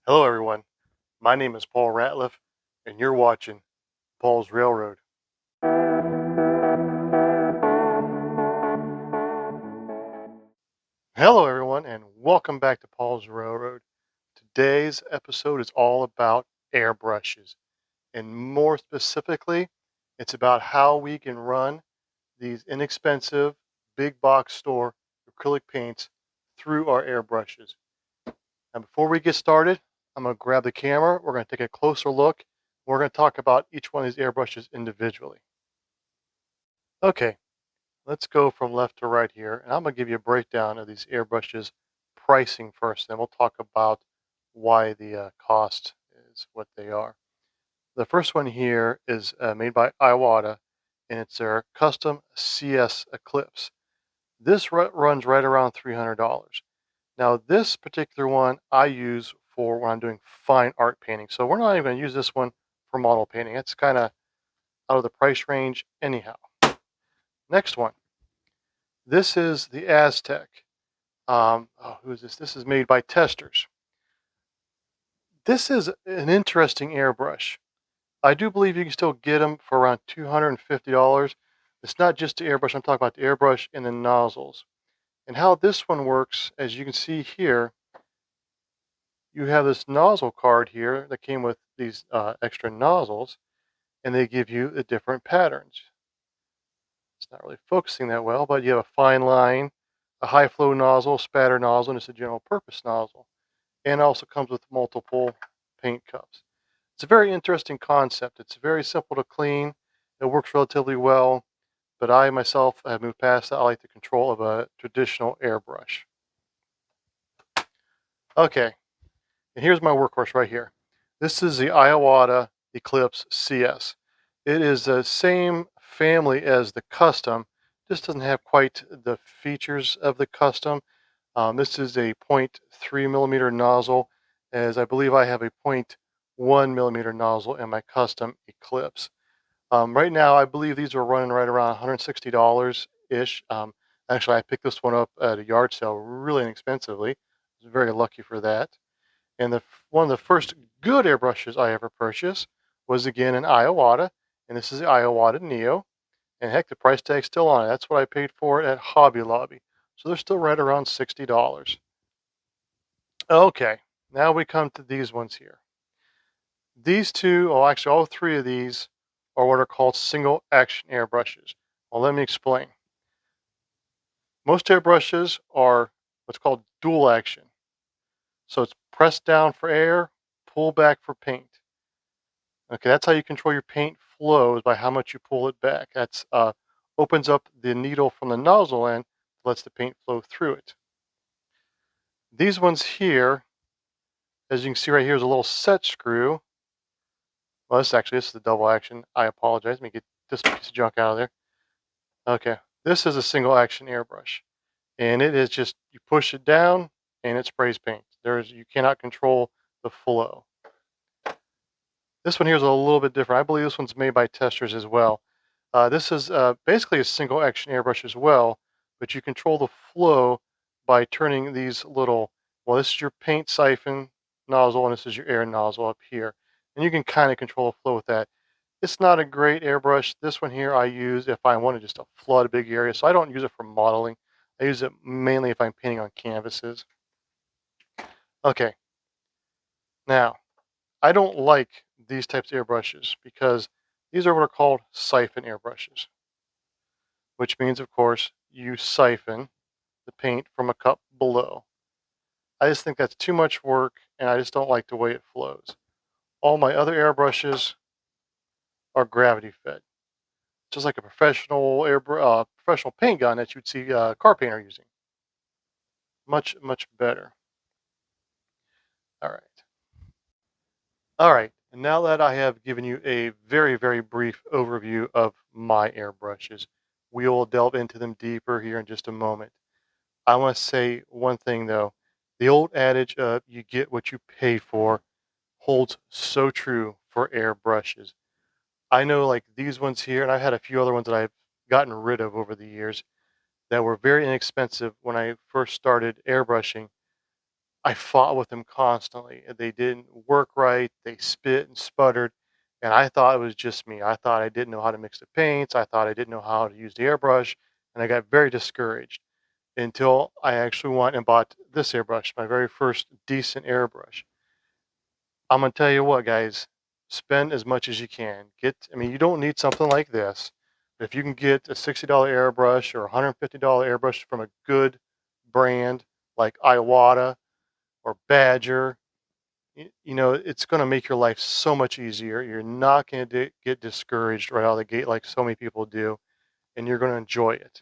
Hello, everyone. My name is Paul Ratliff, and you're watching Paul's Railroad. Hello, everyone, and welcome back to Paul's Railroad. Today's episode is all about airbrushes, and more specifically, it's about how we can run these inexpensive, big box store acrylic paints through our airbrushes. Now, before we get started, I'm going to grab the camera. We're going to take a closer look. We're going to talk about each one of these airbrushes individually. Okay, let's go from left to right here, and I'm going to give you a breakdown of these airbrushes pricing first, then we'll talk about why the cost is what they are. The first one here is made by Iwata, and it's their custom CS Eclipse. This runs right around $300. Now, this particular one I use for when I'm doing fine art painting, so we're not even going to use this one for model painting. It's kind of out of the price range anyhow. Next one. This is the Aztec. Who is this? This is made by Testers. This is an interesting airbrush. I do believe you can still get them for around $250. It's not just the airbrush. I'm talking about the airbrush and the nozzles. And how this one works, as you can see here, you have this nozzle card here that came with these extra nozzles, and they give you the different patterns. It's not really focusing that well, but you have a fine line, a high flow nozzle, spatter nozzle, and it's a general purpose nozzle. And also comes with multiple paint cups. It's a very interesting concept. It's very simple to clean. It works relatively well, but I myself have moved past that. I like the control of a traditional airbrush. Okay, and here's my workhorse right here. This is the Iwata Eclipse CS. It is the same family as the custom, just doesn't have quite the features of the custom. This is a 0.3 millimeter nozzle, as I believe I have a 0.1 millimeter nozzle in my custom Eclipse. Right now, I believe these are running right around $160 ish. Actually, I picked this one up at a yard sale really inexpensively. I was very lucky for that. And one of the first good airbrushes I ever purchased was again an Iwata, and this is the Iwata Neo. And heck, the price tag's still on it. That's what I paid for it at Hobby Lobby. So they're still right around $60. Okay, now we come to these ones here. These two, well, actually, all three of these are what are called single action airbrushes. Well, let me explain. Most airbrushes are what's called dual action. So it's press down for air, pull back for paint. Okay, that's how you control your paint flows by how much you pull it back. That's opens up the needle from the nozzle end, lets the paint flow through it. These ones here, as you can see right here, is a little set screw. Well, this is the double action. I apologize. Let me get this piece of junk out of there. Okay, this is a single action airbrush, and it is just you push it down and it sprays paint. You cannot control the flow. This one here is a little bit different. I believe this one's made by Testers as well. This is basically a single action airbrush as well, but you control the flow by turning these little, well, this is your paint siphon nozzle and this is your air nozzle up here. And you can kind of control the flow with that. It's not a great airbrush. This one here I use if I want to just flood a big area. So I don't use it for modeling. I use it mainly if I'm painting on canvases. Okay, now I don't like these types of airbrushes because these are what are called siphon airbrushes, which means, of course, you siphon the paint from a cup below. I just think that's too much work and I just don't like the way it flows. All my other airbrushes are gravity fed, just like a professional paint gun that you'd see a car painter using. Much, much better. All right. All right. And now that I have given you a very, very brief overview of my airbrushes, we will delve into them deeper here in just a moment. I want to say one thing though. The old adage of you get what you pay for holds so true for airbrushes. I know like these ones here, and I've had a few other ones that I've gotten rid of over the years that were very inexpensive when I first started airbrushing. I fought with them constantly. They didn't work right. They spit and sputtered. And I thought it was just me. I thought I didn't know how to mix the paints. I thought I didn't know how to use the airbrush. And I got very discouraged until I actually went and bought this airbrush, my very first decent airbrush. I'm gonna tell you what, guys, spend as much as you can. I mean, you don't need something like this. But if you can get a $60 airbrush or $150 airbrush from a good brand like Iwata or Badger, it's going to make your life so much easier. You're not going to get discouraged right out of the gate like so many people do, and you're going to enjoy it.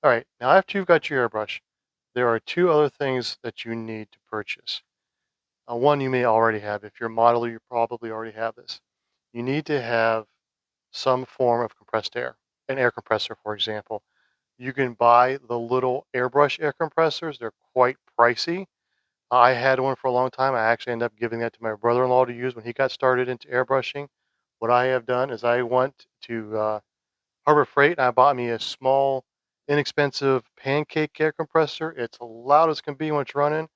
All right, now after you've got your airbrush, there are two other things that you need to purchase. One you may already have. If you're a modeler, you probably already have this. You need to have some form of compressed air, an air compressor, for example. You can buy the little airbrush air compressors. They're quite pricey. I had one for a long time. I actually ended up giving that to my brother-in-law to use when he got started into airbrushing. What I have done is I went to Harbor Freight and I bought me a small, inexpensive pancake air compressor. It's loud as can be when it's running,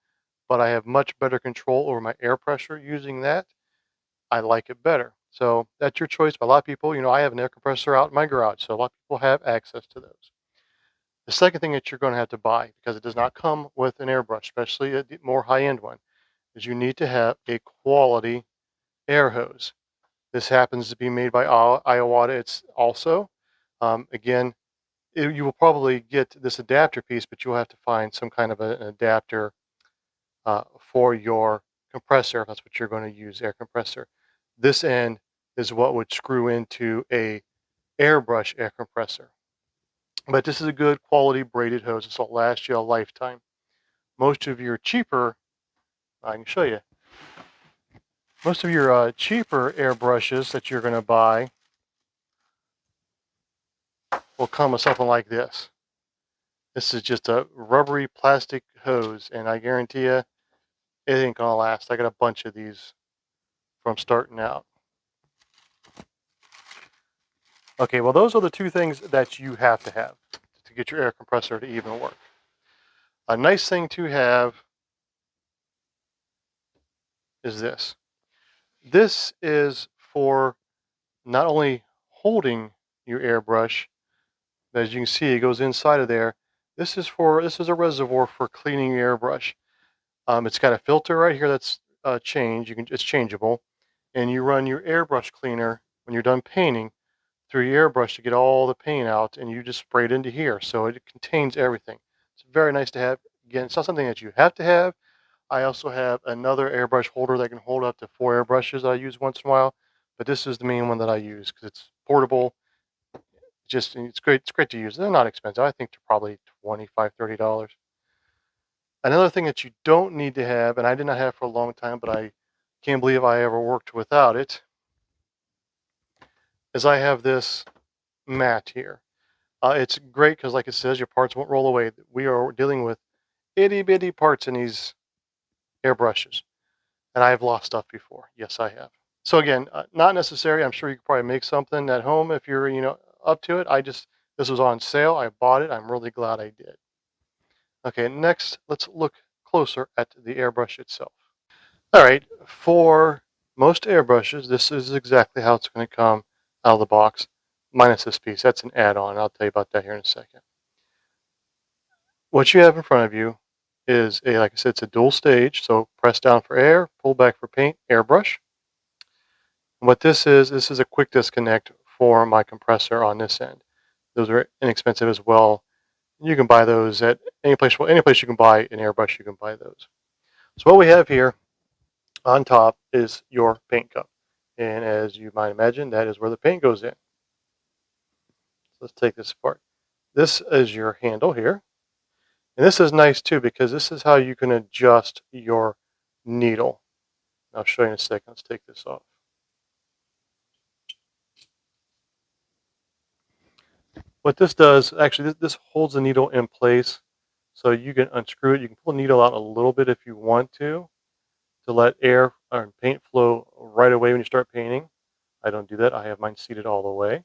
but I have much better control over my air pressure using that. I like it better. So that's your choice. But a lot of people, I have an air compressor out in my garage, so a lot of people have access to those. The second thing that you're going to have to buy, because it does not come with an airbrush, especially a more high-end one, is you need to have a quality air hose. This happens to be made by Iowata. It's also, again, you will probably get this adapter piece, but you'll have to find some kind of an adapter for your compressor if that's what you're going to use, air compressor. This end is what would screw into a airbrush air compressor. But this is a good quality braided hose. This will last you a lifetime. Most of your cheaper, I can show you, most of your cheaper airbrushes that you're going to buy will come with something like this. This is just a rubbery plastic hose, and I guarantee you, it ain't going to last. I got a bunch of these from starting out. Okay, well, those are the two things that you have to get your air compressor to even work. A nice thing to have is this. This is for not only holding your airbrush, but as you can see, it goes inside of there. This is a reservoir for cleaning your airbrush. It's got a filter right here that's it's changeable, and you run your airbrush cleaner when you're done painting through your airbrush to get all the paint out, and you just spray it into here, so it contains everything. It's very nice to have. Again, it's not something that you have to have. I also have another airbrush holder that can hold up to 4 airbrushes I use once in a while, but this is the main one that I use because it's portable. It's great. It's great to use. They're not expensive. I think they're probably $25, $30. Another thing that you don't need to have, and I did not have for a long time, but I can't believe I ever worked without it, is I have this mat here. It's great because, like it says, your parts won't roll away. We are dealing with itty bitty parts in these airbrushes, and I've lost stuff before. Yes, I have. So again, not necessary. I'm sure you could probably make something at home if you're, up to it. This was on sale. I bought it. I'm really glad I did. Okay, next, let's look closer at the airbrush itself. All right, for most airbrushes, this is exactly how it's going to come out of the box, minus this piece. That's an add-on. I'll tell you about that here in a second. What you have in front of you is like I said, it's a dual stage. So press down for air, pull back for paint, airbrush. And what this is a quick disconnect for my compressor on this end. Those are inexpensive as well. You can buy those at any place you can buy an airbrush, you can buy those. So what we have here on top is your paint cup. And as you might imagine, that is where the paint goes in. So let's take this apart. This is your handle here. And this is nice too because this is how you can adjust your needle. I'll show you in a second. Let's take this off. What this does, actually, this holds the needle in place. So you can unscrew it. You can pull the needle out a little bit if you want to let air or paint flow right away when you start painting. I don't do that. I have mine seated all the way.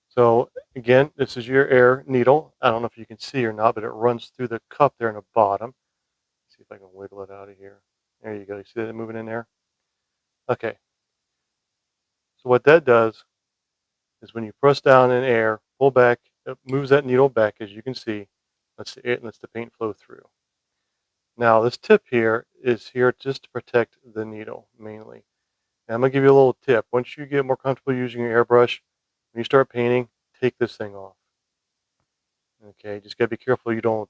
So again, this is your air needle. I don't know if you can see or not, but it runs through the cup there in the bottom. see if I can wiggle it out of here. There you go. You see that moving in there? Okay. So what that does is when you press down in air, pull back, it moves that needle back, as you can see. Lets the paint flow through. Now this tip here is here just to protect the needle mainly. And I'm gonna give you a little tip. Once you get more comfortable using your airbrush, when you start painting, take this thing off. Okay, just gotta be careful you don't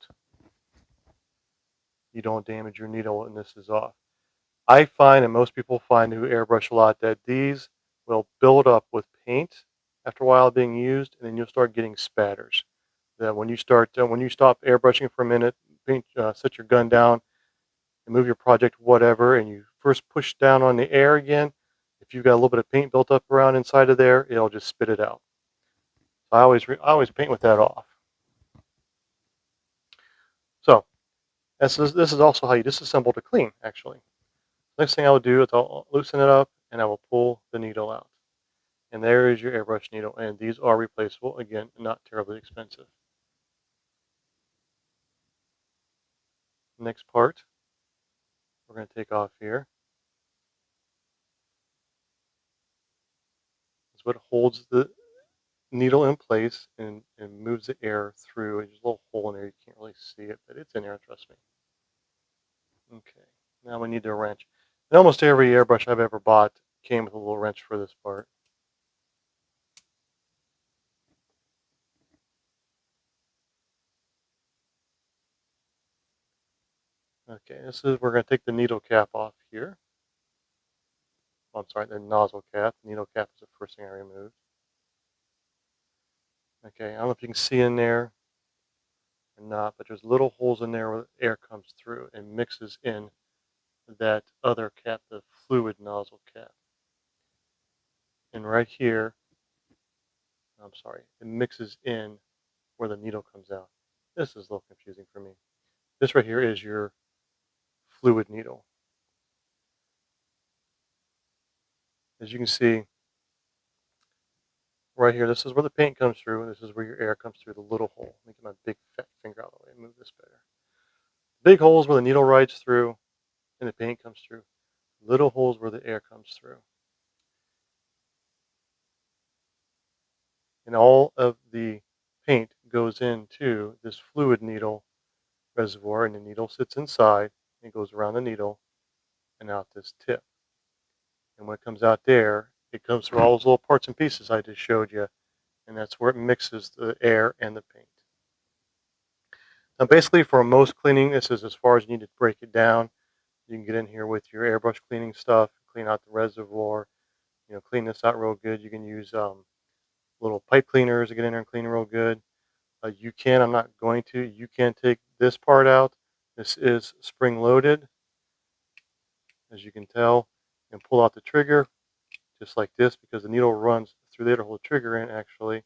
damage your needle when this is off. I find, and most people find who airbrush a lot, that these will build up with paint after a while being used, and then you'll start getting spatters. That when you stop airbrushing for a minute, set your gun down and move your project, whatever, and you first push down on the air again. If you've got a little bit of paint built up around inside of there, it'll just spit it out. I always paint with that off. So this is also how you disassemble to clean. Actually, next thing I will do is I'll loosen it up and I will pull the needle out. And there is your airbrush needle, and these are replaceable. Again, not terribly expensive. Next part we're going to take off here is what holds the needle in place and moves the air through. There's a little hole in there. You can't really see it, but it's in there, trust me. Okay, now we need a wrench. And almost every airbrush I've ever bought came with a little wrench for this part. Okay, we're going to take the needle cap off here. Oh, I'm sorry, the nozzle cap. The needle cap is the first thing I removed. Okay, I don't know if you can see in there or not, but there's little holes in there where air comes through and mixes in that other cap, the fluid nozzle cap. And right here, I'm sorry, it mixes in where the needle comes out. This is a little confusing for me. This right here is your fluid needle. As you can see right here, this is where the paint comes through, and this is where your air comes through the little hole. Let me get my big fat finger out of the way and move this better. Big holes where the needle rides through and the paint comes through. Little holes where the air comes through. And all of the paint goes into this fluid needle reservoir, and the needle sits inside and goes around the needle and out this tip. And when it comes out there, it comes through all those little parts and pieces I just showed you, and that's where it mixes the air and the paint. Now, basically, for most cleaning, this is as far as you need to break it down. You can get in here with your airbrush cleaning stuff, clean out the reservoir, clean this out real good. You can use little pipe cleaners to get in there and clean real good. I'm not going to, you can take this part out. This is spring loaded, as you can tell, and pull out the trigger just like this because the needle runs through there to hold the trigger in actually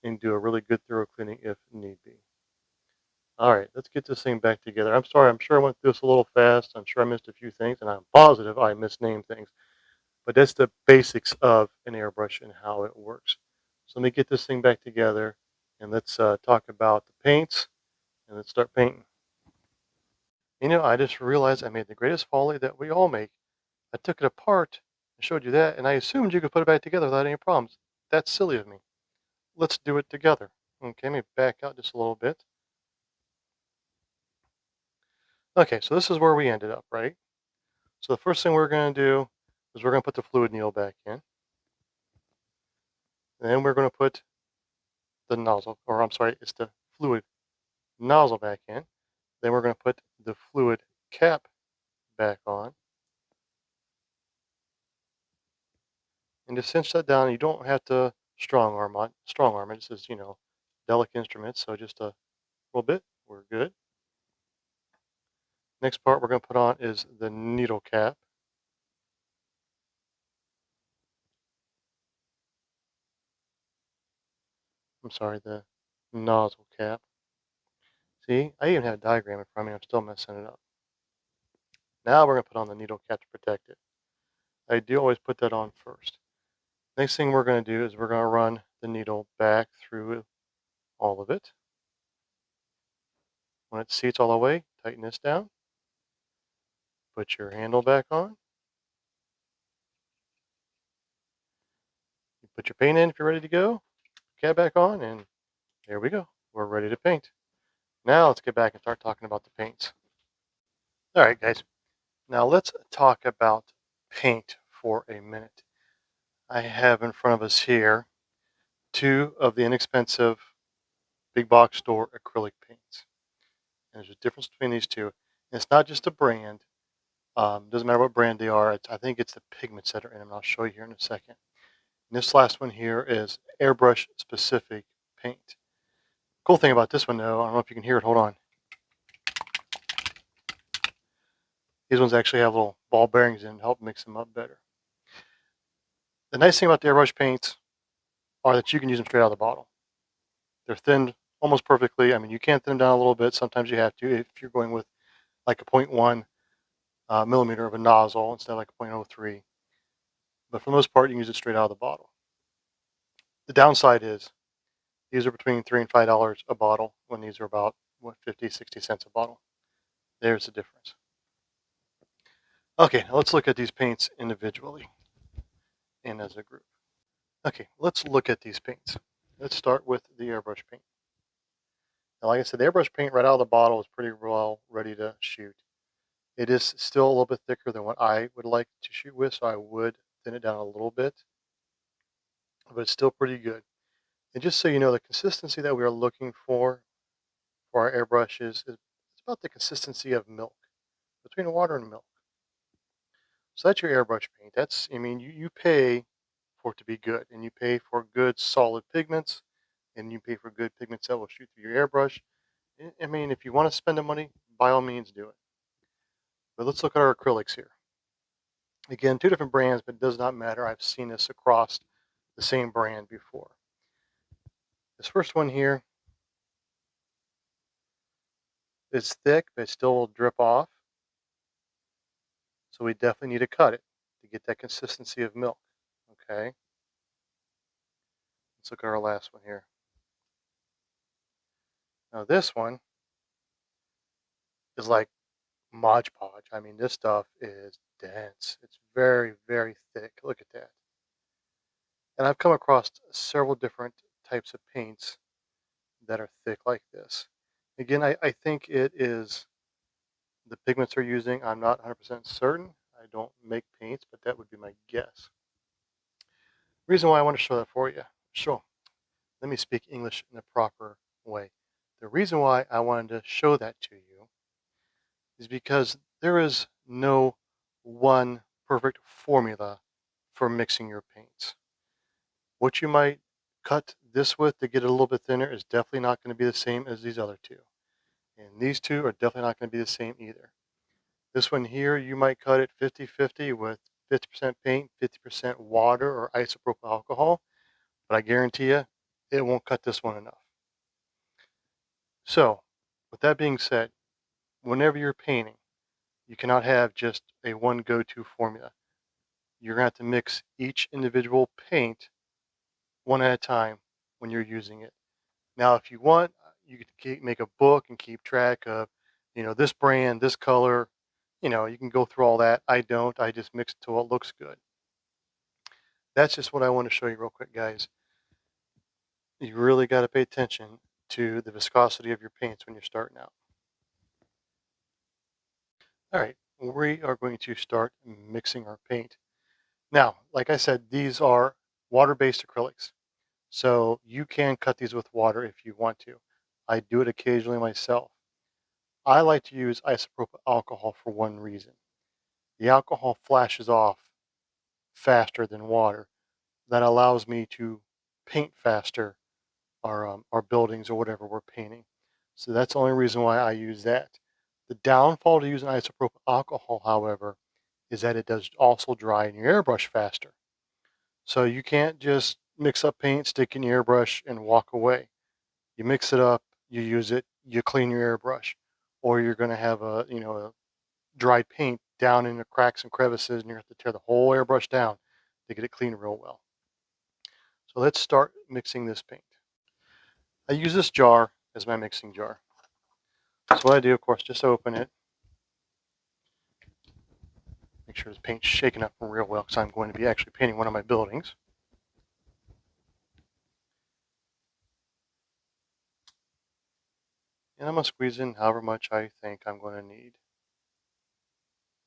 and do a really good thorough cleaning if need be. All right, let's get this thing back together. I'm sorry, I'm sure I went through this a little fast. I'm sure I missed a few things, and I'm positive I misnamed things. But that's the basics of an airbrush and how it works. So let me get this thing back together, and let's talk about the paints, and let's start painting. I just realized I made the greatest folly that we all make. I took it apart and showed you that, and I assumed you could put it back together without any problems. That's silly of me. Let's do it together. Okay, let me back out just a little bit. Okay, so this is where we ended up, right? So the first thing we're going to do is we're going to put the fluid needle back in. And then we're going to put the nozzle, or I'm sorry, it's the fluid nozzle back in. Then we're going to put the fluid cap back on. And to cinch that down, you don't have to strong arm it. This is, delicate instrument, so just a little bit. We're good. Next part we're going to put on is the needle cap. I'm sorry, the nozzle cap. See, I even had a diagram in front of me. I'm still messing it up. Now we're going to put on the needle cap to protect it. I do always put that on first. Next thing we're going to do is we're going to run the needle back through all of it. When it seats all the way, tighten this down. Put your handle back on. You put your paint in if you're ready to go. Cap back on, and there we go. We're ready to paint. Now let's get back and start talking about the paints. All right, guys. Now let's talk about paint for a minute. I have in front of us here two of the inexpensive big box store acrylic paints. And there's a difference between these two. And it's not just a brand. Doesn't matter what brand they are. I think it's the pigments that are in them. I'll show you here in a second. And this last one here is airbrush specific paint. Cool thing about this one though, I don't know if you can hear it. Hold on. These ones actually have little ball bearings in to help mix them up better. The nice thing about the airbrush paints are that you can use them straight out of the bottle. They're thinned almost perfectly. I mean, you can thin them down a little bit. Sometimes you have to if you're going with like a 0.1 millimeter of a nozzle instead of like a 0.03. But for the most part, you can use it straight out of the bottle. The downside is these are between $3 and $5 a bottle when these are about, what, 50, 60 cents a bottle. There's the difference. Okay, now let's look at these paints individually and as a group. Okay, let's look at these paints. Let's start with the airbrush paint. Now, like I said, the airbrush paint right out of the bottle is pretty well ready to shoot. It is still a little bit thicker than what I would like to shoot with, so I would thin it down a little bit, but it's still pretty good. And just so you know, the consistency that we are looking for our airbrushes is it's about the consistency of milk, between water and milk. So that's your airbrush paint. That's, I mean, you pay for it to be good, and you pay for good solid pigments, and you pay for good pigments that will shoot through your airbrush. I mean, if you want to spend the money, by all means do it. But let's look at our acrylics here. Again, two different brands, but it does not matter. I've seen this across the same brand before. This first one here is thick, but it still will drip off. So we definitely need to cut it to get that consistency of milk. Okay. Let's look at our last one here. Now this one is like Mod Podge. I mean, this stuff is dense. It's very, very thick. Look at that. And I've come across several different types of paints that are thick like this. Again, I think it is the pigments they're using. I'm not 100% certain. I don't make paints, but that would be my guess. Reason why I want to show that for you. Sure. Let me speak English in a proper way. The reason why I wanted to show that to you is because there is no one perfect formula for mixing your paints. What you might cut this with to get it a little bit thinner is definitely not going to be the same as these other two. And these two are definitely not going to be the same either. This one here, you might cut it 50-50 with 50% paint, 50% water or isopropyl alcohol, but I guarantee you it won't cut this one enough. So, with that being said, whenever you're painting, you cannot have just a one go-to formula. You're going to have to mix each individual paint one at a time when you're using it. Now, if you want, you could make a book and keep track of, this brand, this color. You can go through all that. I don't. I just mix it to what looks good. That's just what I want to show you real quick, guys. You really got to pay attention to the viscosity of your paints when you're starting out. All right, we are going to start mixing our paint. Now, like I said, these are water-based acrylics. So you can cut these with water if you want to. I do it occasionally myself. I like to use isopropyl alcohol for one reason. The alcohol flashes off faster than water. That allows me to paint faster our buildings or whatever we're painting. So that's the only reason why I use that. The downfall to using isopropyl alcohol, however, is that it does also dry in your airbrush faster. So you can't just mix up paint, stick in your airbrush, and walk away. You mix it up, you use it, you clean your airbrush, or you're going to have a dried paint down in the cracks and crevices, and you have to tear the whole airbrush down to get it cleaned real well. So let's start mixing this paint. I use this jar as my mixing jar. So what I do, of course, just open it. Make sure the paint's shaken up real well because I'm going to be actually painting one of my buildings. And I'm going to squeeze in however much I think I'm going to need.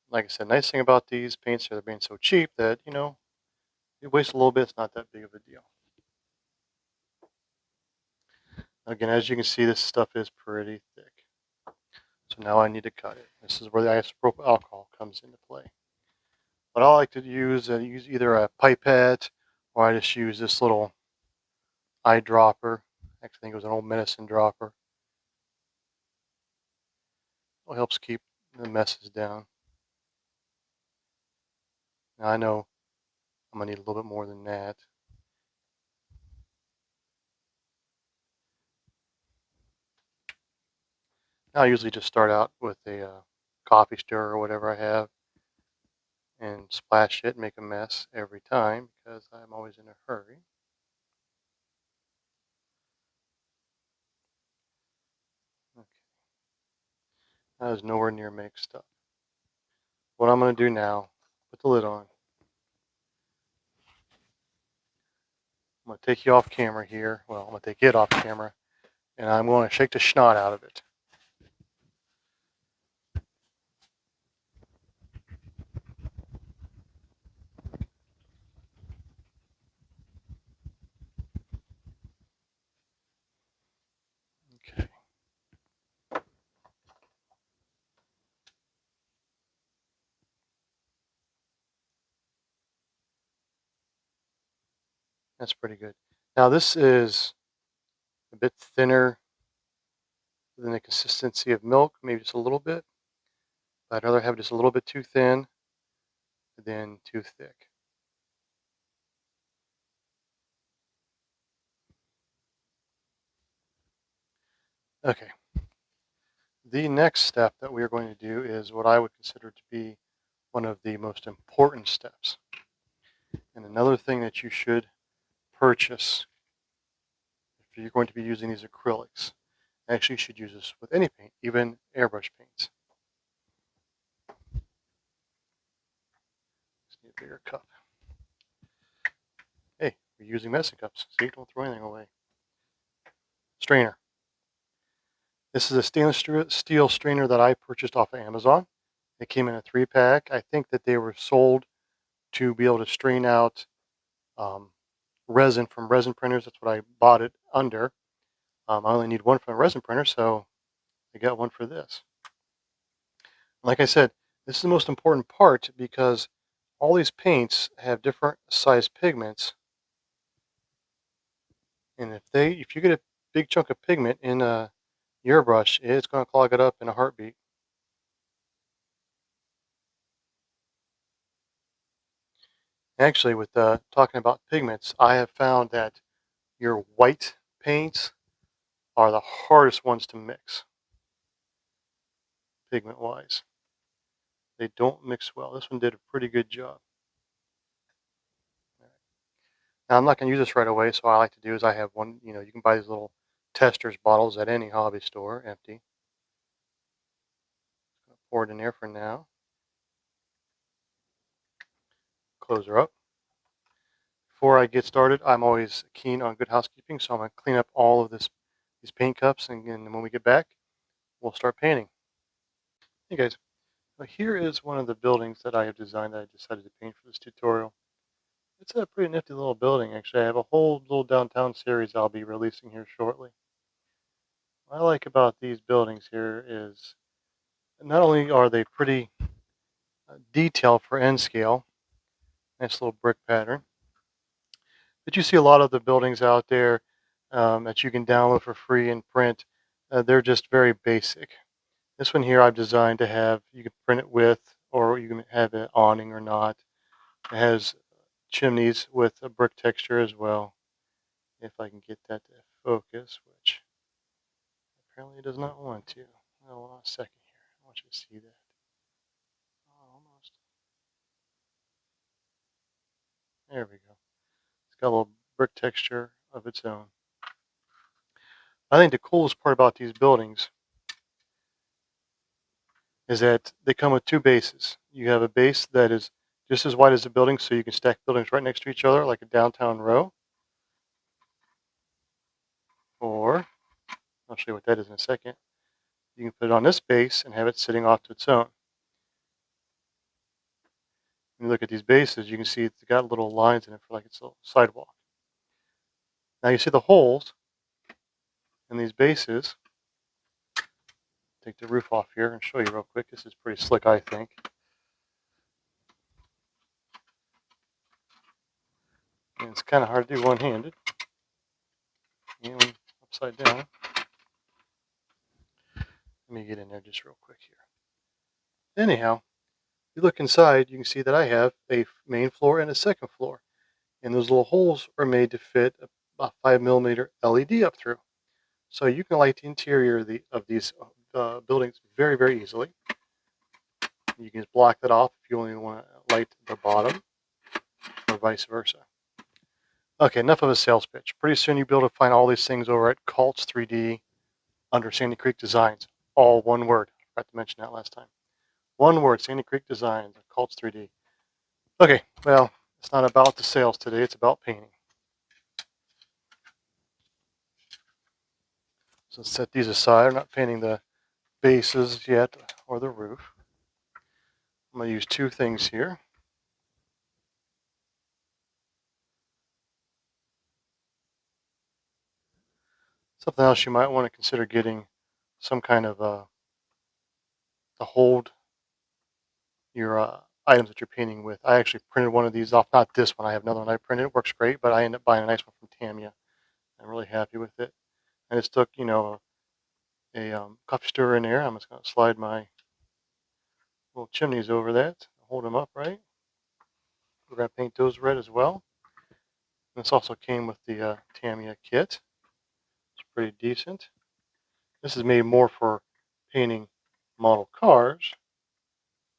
Like I said, nice thing about these paints are they're being so cheap that, you waste a little bit, it's not that big of a deal. Again, as you can see, this stuff is pretty thick. So now I need to cut it. This is where the isopropyl alcohol comes into play. But I like to use either a pipette or I just use this little eyedropper. Actually, I think it was an old medicine dropper. It helps keep the messes down. Now I know I'm gonna need a little bit more than that. Now I usually just start out with a coffee stirrer or whatever I have and splash it and make a mess every time because I'm always in a hurry. Okay, that is nowhere near mixed up. What I'm going to do now, put the lid on. I'm going to take you off camera here. Well, I'm going to take it off camera and I'm going to shake the snot out of it. Okay. That's pretty good. Now this is a bit thinner than the consistency of milk, maybe just a little bit. But I'd rather have it just a little bit too thin than too thick. Okay. The next step that we are going to do is what I would consider to be one of the most important steps. And another thing that you should purchase if you're going to be using these acrylics, actually you should use this with any paint, even airbrush paints. Just need a bigger cup. Hey, we're using medicine cups. See, don't throw anything away. Strainer. This is a stainless steel strainer that I purchased off of Amazon. It came in a 3-pack. I think that they were sold to be able to strain out um, resin from resin printers. That's what I bought it under. I only need one from a resin printer, so I got one for this. Like I said, this is the most important part because all these paints have different size pigments, and if you get a big chunk of pigment in your brush, it's going to clog it up in a heartbeat. Actually, with talking about pigments, I have found that your white paints are the hardest ones to mix, pigment-wise. They don't mix well. This one did a pretty good job. Now, I'm not going to use this right away, so what I like to do is I have one, you can buy these little testers bottles at any hobby store, empty. Pour it in there for now. Close her up. Before I get started, I'm always keen on good housekeeping, so I'm going to clean up all of these paint cups, and then when we get back, we'll start painting. Hey guys, so here is one of the buildings that I have designed that I decided to paint for this tutorial. It's a pretty nifty little building, actually. I have a whole little downtown series I'll be releasing here shortly. What I like about these buildings here is not only are they pretty detailed for N scale, nice little brick pattern, but you see a lot of the buildings out there that you can download for free and print. They're just very basic. This one here I've designed to have, you can print it with, or you can have an awning or not. It has chimneys with a brick texture as well. If I can get that to focus, which apparently it does not want to. Hold on a second here. I want you to see that. Oh, almost. There we go. It's got a little brick texture of its own. I think the coolest part about these buildings is that they come with two bases. You have a base that is just as wide as the building, so you can stack buildings right next to each other like a downtown row. Or, I'll show you what that is in a second. You can put it on this base and have it sitting off to its own. When you look at these bases, you can see it's got little lines in it for like it's a sidewalk. Now you see the holes in these bases. Take the roof off here and show you real quick. This is pretty slick, I think. And it's kind of hard to do one-handed. And upside down. Let me get in there just real quick here. Anyhow, if you look inside, you can see that I have a main floor and a second floor. And those little holes are made to fit a 5mm LED up through. So you can light the interior of these buildings very, very easily. You can just block that off if you only want to light the bottom, or vice versa. Okay, enough of a sales pitch. Pretty soon you'll be able to find all these things over at Cults 3D under Sandy Creek Designs. All one word. I forgot to mention that last time. One word, Sandy Creek Designs, Cults 3D. Okay, well, it's not about the sales today. It's about painting. So let's set these aside. I'm not painting the bases yet or the roof. I'm going to use two things here. Something else you might want to consider getting some kind of to hold your items that you're painting with. I actually printed one of these off, not this one. I have another one I printed. It works great, but I ended up buying a nice one from Tamiya. I'm really happy with it. And it stuck, a coffee stirrer in there. I'm just going to slide my little chimneys over that, hold them up right. We're going to paint those red as well. And this also came with the Tamiya kit. It's pretty decent. This is made more for painting model cars,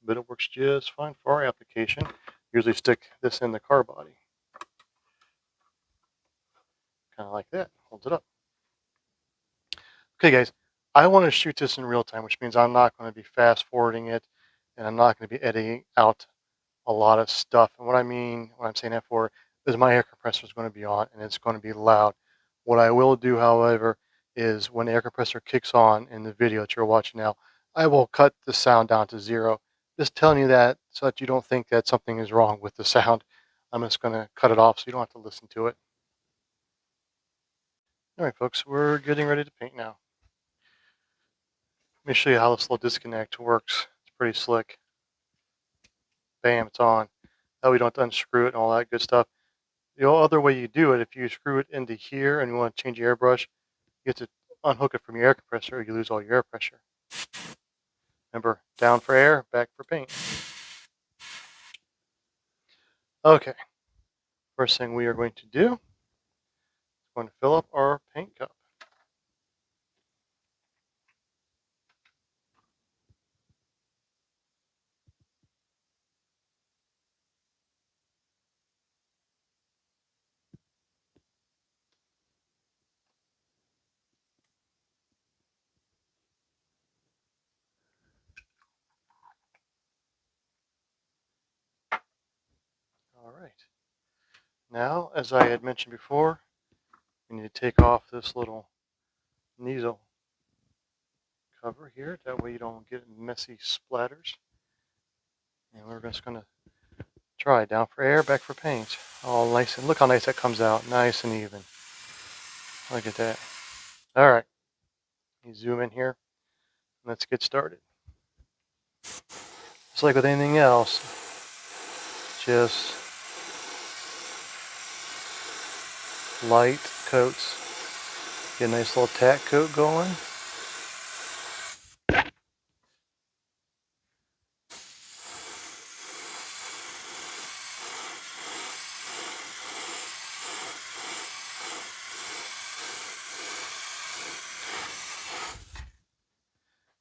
but it works just fine for our application. Usually stick this in the car body. Kind of like that. Holds it up. Okay, guys, I want to shoot this in real time, which means I'm not going to be fast forwarding it, and I'm not going to be editing out a lot of stuff. And what I'm saying that for, is my air compressor is going to be on, and it's going to be loud. What I will do, however, is when the air compressor kicks on in the video that you're watching now, I will cut the sound down to 0. Just telling you that so that you don't think that something is wrong with the sound. I'm just going to cut it off so you don't have to listen to it. All right, folks, we're getting ready to paint now. Let me show you how this little disconnect works. It's pretty slick. Bam, it's on. That way you don't have to unscrew it and all that good stuff. The other way you do it, if you screw it into here and you want to change your airbrush, you have to unhook it from your air compressor or you lose all your air pressure. Remember, down for air, back for paint. Okay, first thing we are going to do is going to fill up our paint cup. All right. Now, as I had mentioned before, we need to take off this little nozzle cover here. That way you don't get messy splatters. And we're just going to try down for air, back for paint. All nice, and look how nice that comes out. Nice and even. Look at that. All right. You zoom in here. Let's get started. Just like with anything else, just light coats. Get a nice little tack coat going.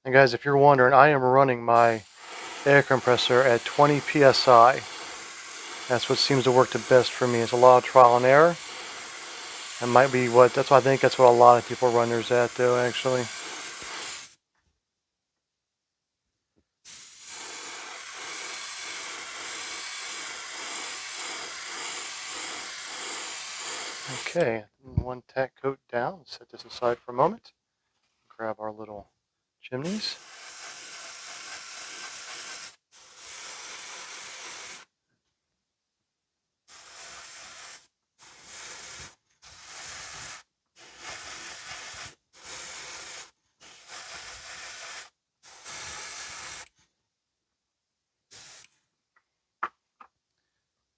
And guys, if you're wondering, I am running my air compressor at 20 psi. That's what seems to work the best for me. It's a lot of trial and error. That might be what, that's why I think that's what a lot of people run theirs at though, actually. Okay, one tack coat down. Set this aside for a moment. Grab our little chimneys.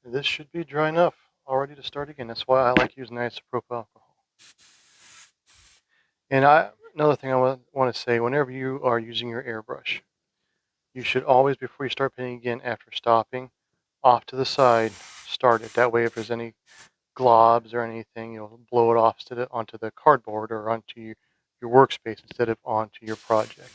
This should be dry enough already to start again. That's why I like using isopropyl alcohol. And another thing I want to say, whenever you are using your airbrush, you should always, before you start painting again, after stopping, off to the side, start it. That way, if there's any globs or anything, you'll blow it off onto the cardboard or onto your workspace instead of onto your project.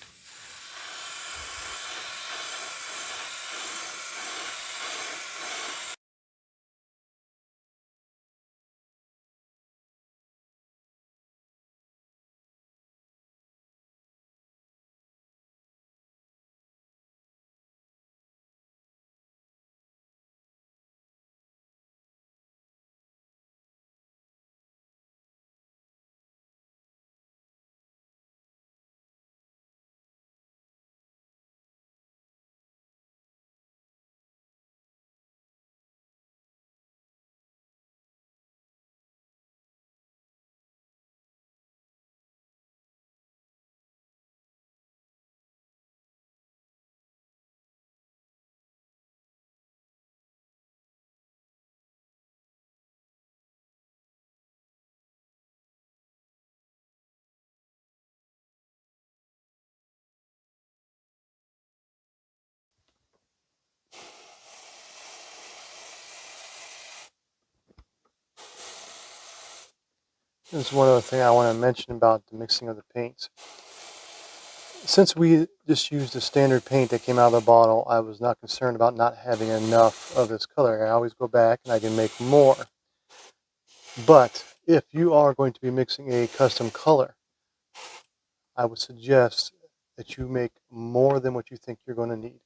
There's one other thing I want to mention about the mixing of the paints. Since we just used the standard paint that came out of the bottle, I was not concerned about not having enough of this color. I always go back and I can make more. But if you are going to be mixing a custom color, I would suggest that you make more than what you think you're going to need,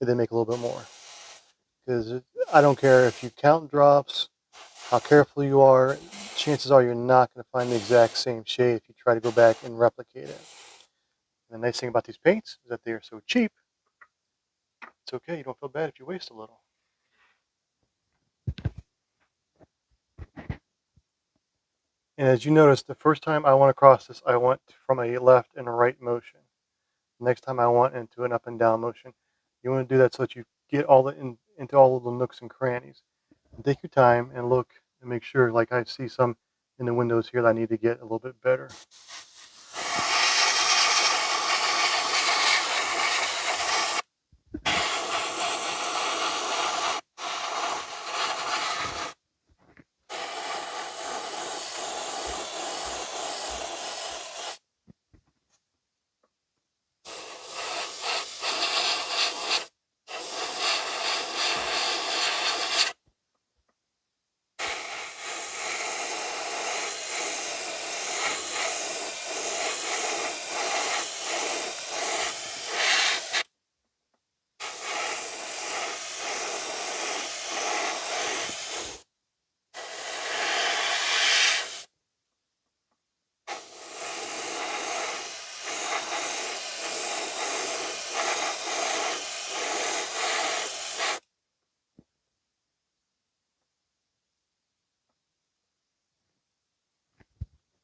and then make a little bit more. Because I don't care if you count drops, how careful you are, chances are you're not going to find the exact same shade if you try to go back and replicate it. And the nice thing about these paints is that they are so cheap, it's okay, you don't feel bad if you waste a little. And as you notice, the first time I went across this, I went from a left and a right motion. The next time I went into an up and down motion. You want to do that so that you get into all of the nooks and crannies. And take your time and look and make sure, like I see some in the windows here that I need to get a little bit better.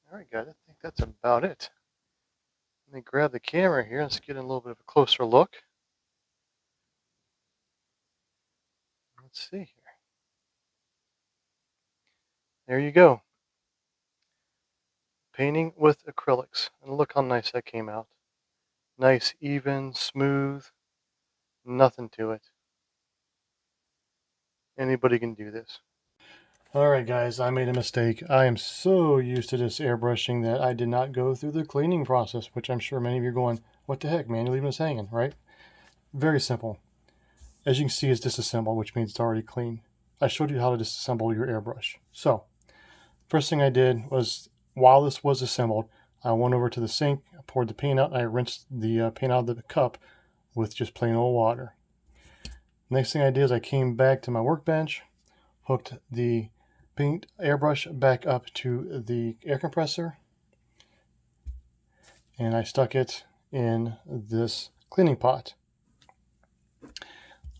All right, guys, I think that's about it. Let me grab the camera here. Let's get a little bit of a closer look. Let's see here. There you go. Painting with acrylics. And look how nice that came out. Nice, even, smooth, nothing to it. Anybody can do this. All right, guys, I made a mistake. I am so used to this airbrushing that I did not go through the cleaning process, which I'm sure many of you are going, what the heck, man, you're leaving us hanging, right? Very simple. As you can see, it's disassembled, which means it's already clean. I showed you how to disassemble your airbrush. So, first thing I did was, while this was assembled, I went over to the sink, poured the paint out, and I rinsed the paint out of the cup with just plain old water. Next thing I did is I came back to my workbench, hooked the paint airbrush back up to the air compressor, and I stuck it in this cleaning pot.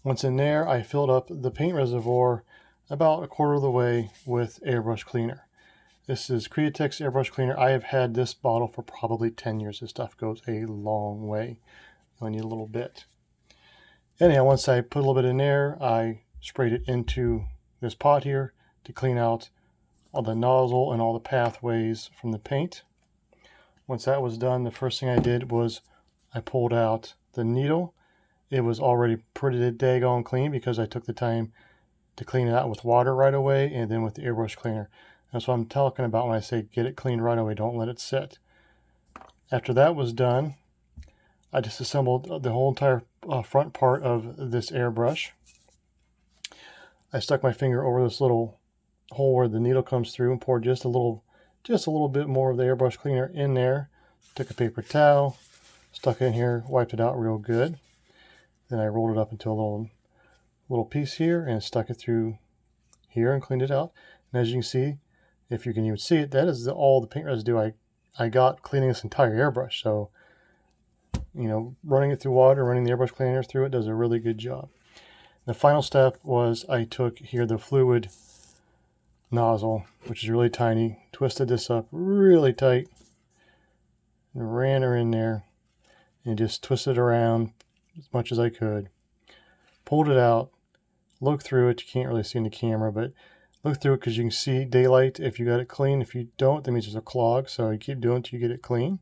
Once in there, I filled up the paint reservoir about a quarter of the way with airbrush cleaner. This is Createx airbrush cleaner. I have had this bottle for probably 10 years. This stuff goes a long way. You only need a little bit. Anyhow, once I put a little bit in there, I sprayed it into this pot here to clean out all the nozzle and all the pathways from the paint. Once that was done, the first thing I did was I pulled out the needle. It was already pretty daggone clean because I took the time to clean it out with water right away and then with the airbrush cleaner. That's what I'm talking about when I say get it cleaned right away. Don't let it sit. After that was done, I disassembled the whole entire front part of this airbrush. I stuck my finger over this little hole where the needle comes through and poured just a little bit more of the airbrush cleaner in there. Took a paper towel, stuck it in here, wiped it out real good. Then I rolled it up into a little piece here and stuck it through here and cleaned it out. And as you can see, if you can even see it, that is all the paint residue I got cleaning this entire airbrush. So, you know, running it through water, running the airbrush cleaner through it does a really good job. The final step was I took here the fluid nozzle, which is really tiny, twisted this up really tight, and ran her in there, and just twisted around as much as I could. Pulled it out, looked through it. You can't really see in the camera, but look through it because you can see daylight if you got it clean. If you don't, that means there's a clog, so you keep doing it until you get it clean.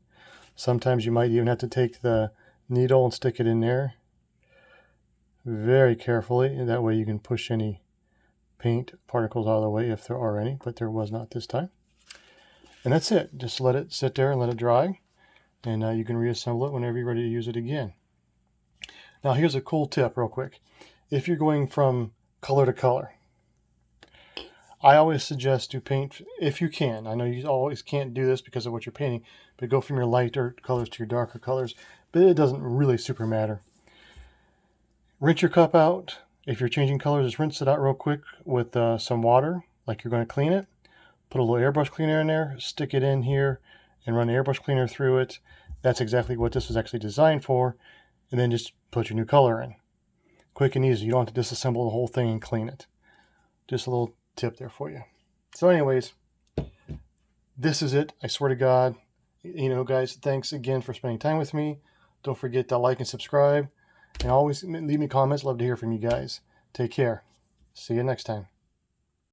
Sometimes you might even have to take the needle and stick it in there very carefully, and that way you can push any paint particles out of the way if there are any, but there was not this time. And that's it. Just let it sit there and let it dry, and you can reassemble it whenever you're ready to use it again. Now here's a cool tip real quick. If you're going from color to color, I always suggest to paint, if you can. I know you always can't do this because of what you're painting, but go from your lighter colors to your darker colors, but it doesn't really super matter. Rinse your cup out. If you're changing colors, just rinse it out real quick with some water, like you're going to clean it. Put a little airbrush cleaner in there, stick it in here, and run the airbrush cleaner through it. That's exactly what this was actually designed for. And then just put your new color in. Quick and easy. You don't have to disassemble the whole thing and clean it. Just a little tip there for you. So anyways, this is it. I swear to God. You know, guys, thanks again for spending time with me. Don't forget to like and subscribe. And always leave me comments. Love to hear from you guys. Take care. See you next time.